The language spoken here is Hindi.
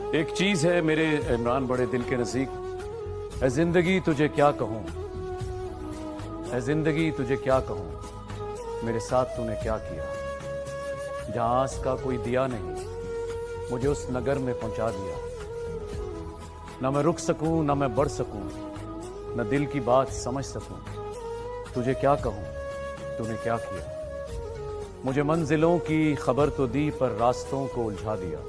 एक चीज है मेरे इमरान बड़े दिल के नज़दीक, है जिंदगी तुझे क्या कहूँ, है जिंदगी तुझे क्या कहूँ, मेरे साथ तूने क्या किया। जहाँ आस का कोई दिया नहीं, मुझे उस नगर में पहुंचा दिया। न मैं रुक सकूं, न मैं बढ़ सकूं, न दिल की बात समझ सकूं। तुझे क्या कहूँ, तूने क्या किया। मुझे मंजिलों की खबर तो दी, पर रास्तों को उलझा दिया।